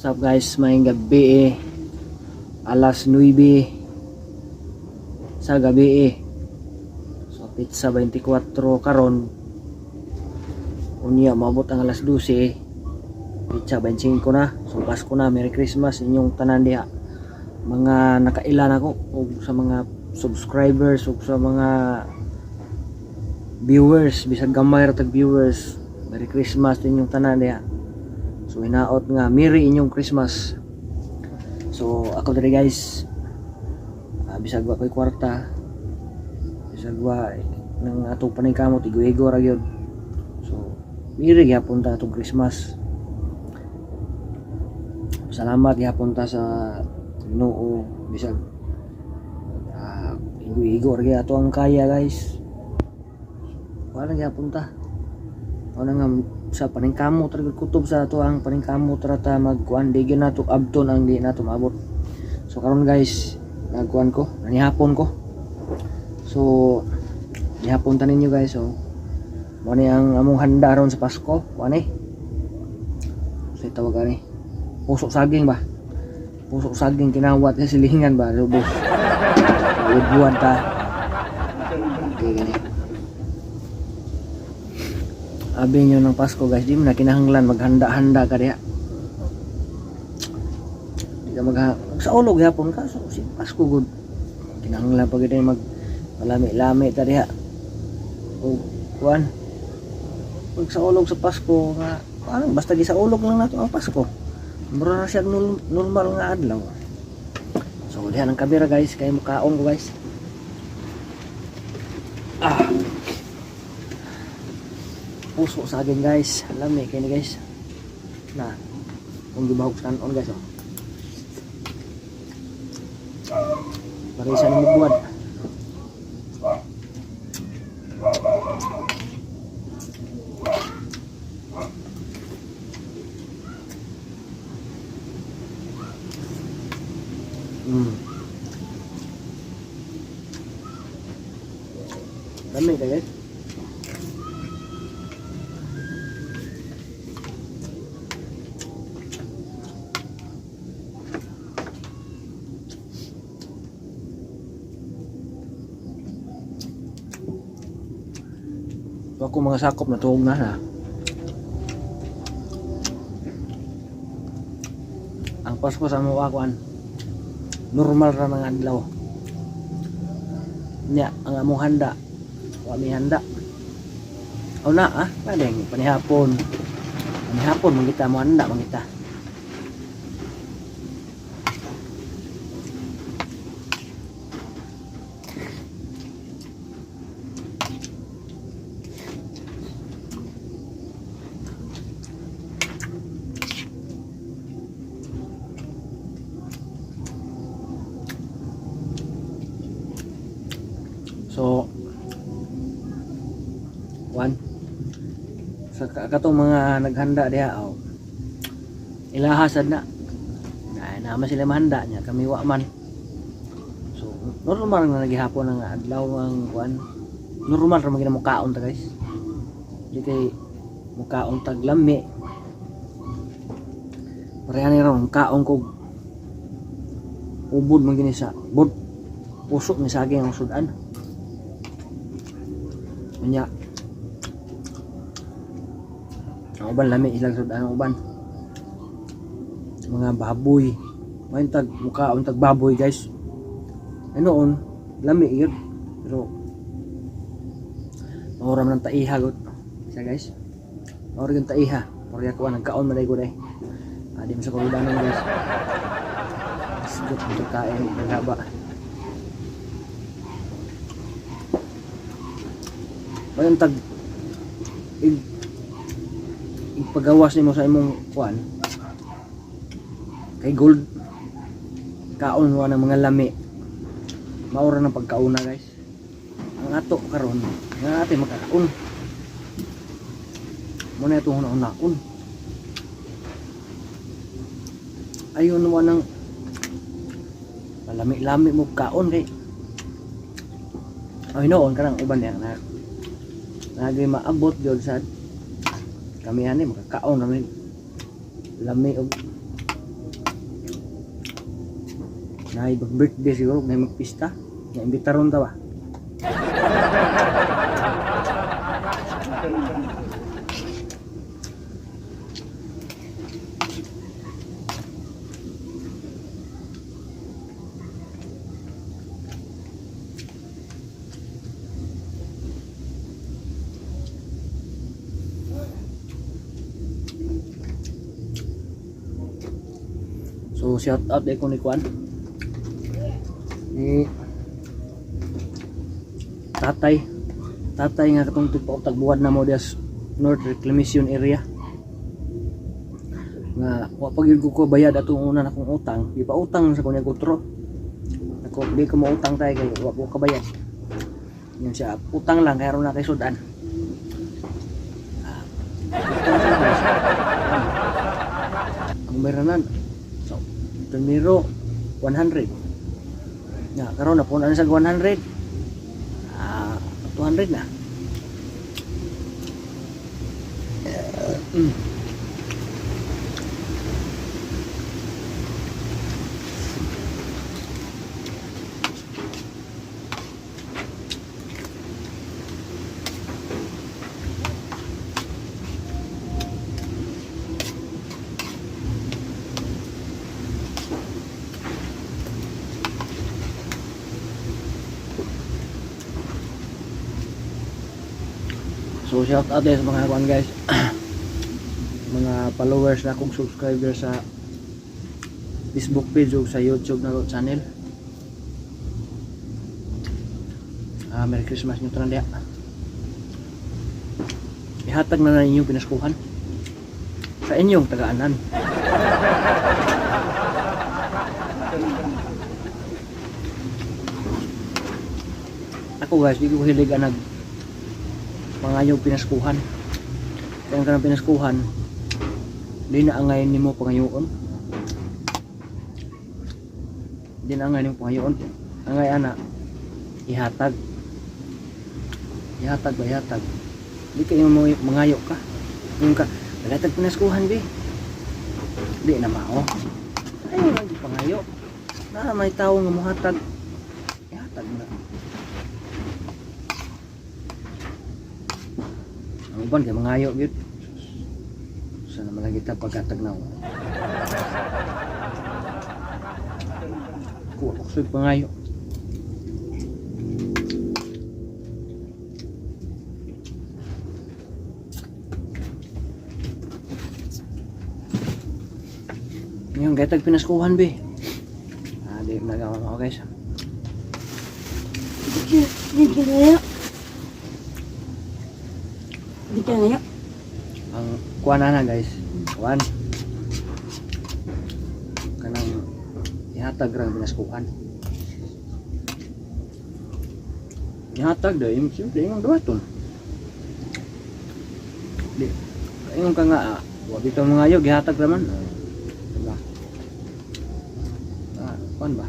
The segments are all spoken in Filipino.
What's up guys, maayong gabi alas 9 sa gabi So pizza 24 karon. Unya maabot ang alas 12. Pizza 25 na. So Pasko na, Merry Christmas inyong tanan diha. Mga nakailan ako ug sa mga subscribers ug sa mga viewers, bisag gamay ra tag viewers. Merry Christmas inyong tanan diha. So hinaot nga Merry inyong Christmas. So ako diri guys, bisag wa ko'y kwarta, bisag wa nang atong paningkamot igo-igo ra gyud. So Merry gyapon ta atong Christmas. Salamat gyapon ta sa Ginoo, bisag igo-igo ra gyud ato ang kaya guys. Wala gyapon ta. Wala nga sa paningkamot ra kutob sa ato ang paningkamot ra ta magkuan di gyud nato abton ang di nato maabot. So karon guys, nagkuan ko, nanihapon ko. So nihapon ta ninyo guys. So mo ni ang among handa ron sa Pasko, wani. So tawag ani, pusok saging ba? Pusok saging kinawat sa silingan ba, lubos. Buwan ta. Okay gani. Abi nyo ng Pasko guys, di mo na kinahanglan maghanda-handa ka diha. Di ka sa ulog yapon ka, so si Pasko good. Kinahanglan pag ito malami-lami ta diha. O kuan, pag sa ulog sa Pasko nga, parang basta di sa ulog lang nato ang Pasko. Mura na siya normal nga adlaw. So diha ng kamera guys, kay mukaon ko guys. Puso sa akin guys, lami kayo ni guys na kung gibahog sa kanon guys Parisa na magbuwad. Lami kayo guys. Ako mga sakop na tuog na ang Pasko sa mga kuan normal ra mga adlaw nya ang among handa wa mi handa na padeng panihapon mangita mo handa mangita. So one sa katong mga naghanda diha ilahasad na naman sila mahanda niya kami wa man. So normal na nagihapon ang adlaw ang kuan, normal ra magina mukaon ta guys. Di kay mukaon tag lami parehani ra mukaon ko ubod man gini sa bud pusok ni saging ang sudan. Nya ang uban lami ilang sud ang uban mga baboy may tag mukhaon tag baboy guys. Noon lami yun pero mauram ng taiha gud siya guys. Mauram ng taiha purya ko nagkaon malay ko dai di mo sa kulibanan guys. Sigot untuk kain naghaba. Mayroon tag ipagawas nimo sa imong kuan kay gold kaon wa ng mga lami maura ng pagkauna guys. Ang ato karon nga ate makakaon mo na itong hunaon ayun wa ng malami-lami mo kaon kay noon karang uban yang nagay maabot yun sa kami ani makakaon namin lami og na birthday siguro, na magpista. Na imbitaron ta ba? So shout out dai ko ni Kwan. Ni tatay nga katong tagbuwad na mo dias North Reclamation Area. Nga wa pa gyud ko bayad atong una akong utang, di pa utang sa kunya gutro. Ako di ko mo utang tay kay wa ko kabayad. Yun siya, utang lang kay aron na kay sudan. Ang bayranan so primero 100 ya karon na puno na sa 100 200 na So shout out din sa mga kuan guys mga followers na kong subscriber sa Facebook page o sa YouTube na channel. Merry Christmas nyo tanan diha. Ihatag na inyong pinaskuhan sa inyong tagaanan. Ako guys, di ko hilig anag pangayong pinaskuhan. Kaya ka ng pinaskuhan, di na angayin ni mo pangayoon. Di na angayin mo pangayoon. Angay ana, ihatag. Ihatag ba, ihatag. Di kayo mo mangayo ka. Yung ka, nagatag pinaskuhan di. Di na mao. Ayaw lang di pangayo. Na may tao nga muhatag. Ihatag mo na. Ang uban kay mangayo gyud. Sana man lang kita pagkatagnaw. Kuha ko sa pangayo. Yung gatag pinaskuhan be. Di nagawa mo guys. Di kaya Ang kuha na guys. Kuhan. Kanang ihatag rang pinaskuhan. Ihatag daw yung siyempre yung dawaton. Di. Yung ka nga wa bitaw mga ayog ihatag raman. Diba? Kuhan ba?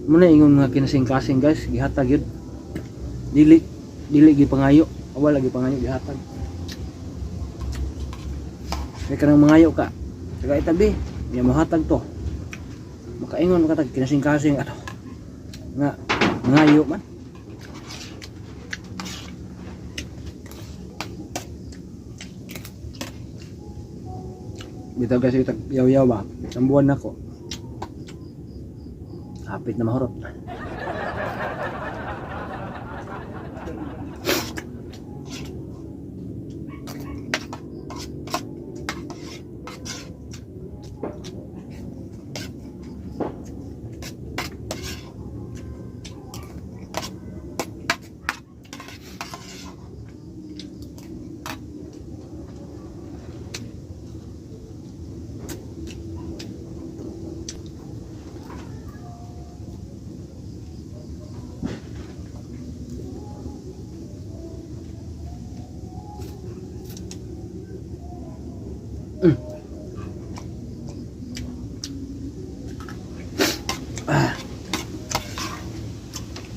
Muna ingon nga kinasing-kasing guys, gihatag yun. Dili gi pangayo, awal lagi pangayo gihatag. Kaya kanang mangayo ka, taga itabi, niya mohatag to. Makaingon makatag kinasing-kasing ato. Nga mangayo man. Bitaw kasi itag yaw-yaw ba? Isang buwan na ko. Hapit na mahurot.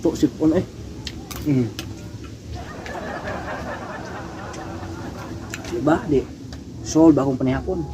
Tok sipon eh. Diba? Di solve akong panihapon.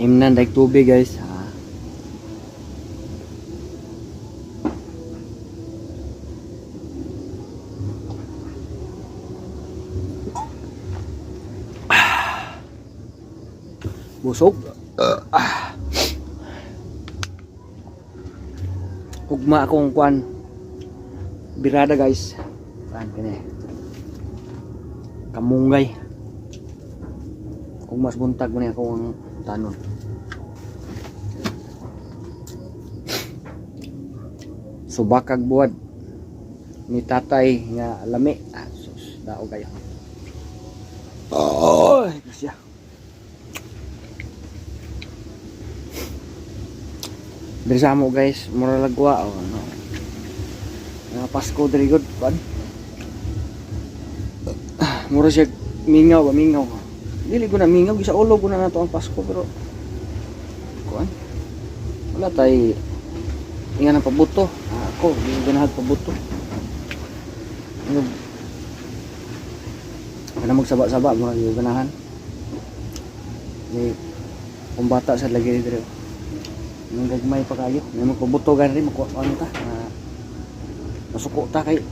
Himnan daig tubig guys. Busog. Ugma akong kwan. Birada guys. Kan kini. Kamunggay. Kung mas buntag mo niya akong tanon. Subakag buwad ni tatay nga lami. Sus, dao kayo. Oh, siya. Dari sa mo guys, mura lagwa o ano. Nga Pasko dari good kan. Mura siya mingaw. Dili ko na mingaw, gisa ulo ko na nato ang Pasko pero kuan. Wala tay ingan ang pabuto. Ako, di ko ganahan pabuto. Ano? Kana magsaba-saba mo yung ganahan. Ni kung bata sa lagi diri. Nung gagmay pa kayo, may magpabutogan rin, makuhaan ta, masuko ta kay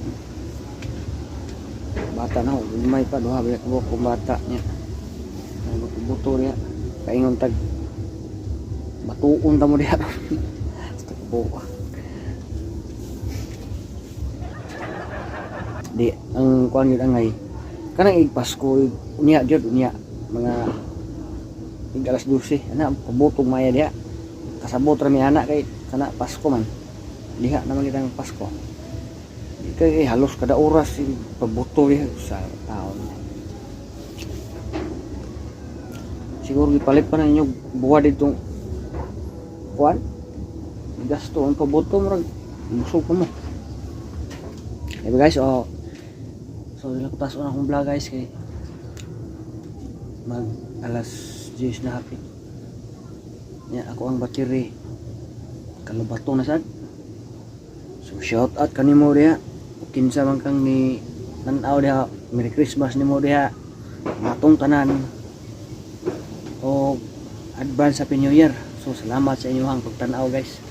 bata na, gagmay pa, doha, biyak ko kung bata niya, may magpabuto niya, kaingon tag, batuon ta mo diya, basta po, di, ang kuhaan yun angay, kanang igpasko, unya, mga, alas 12, ana, pabutong maya diya, kasabot rami anak kay kana Pasko man liha naman kitang Pasko di kay halos kada oras si pabuto diha sa taon siguro gipalit pa na ninyo buwa ditong kuan gasto ang pabuto murag busog pa mo diba guys so nilaktas ko na akong vlog guys kay mag alas 10 na hapit. Ya, ako ang battery kalubato na sad. So shout out kanimo diha. Kinsa man kang ni tan-aw diha, Merry Christmas nimo diha. Matong tanan. O advance Happy New Year. So salamat sa inyong pagtan-aw guys.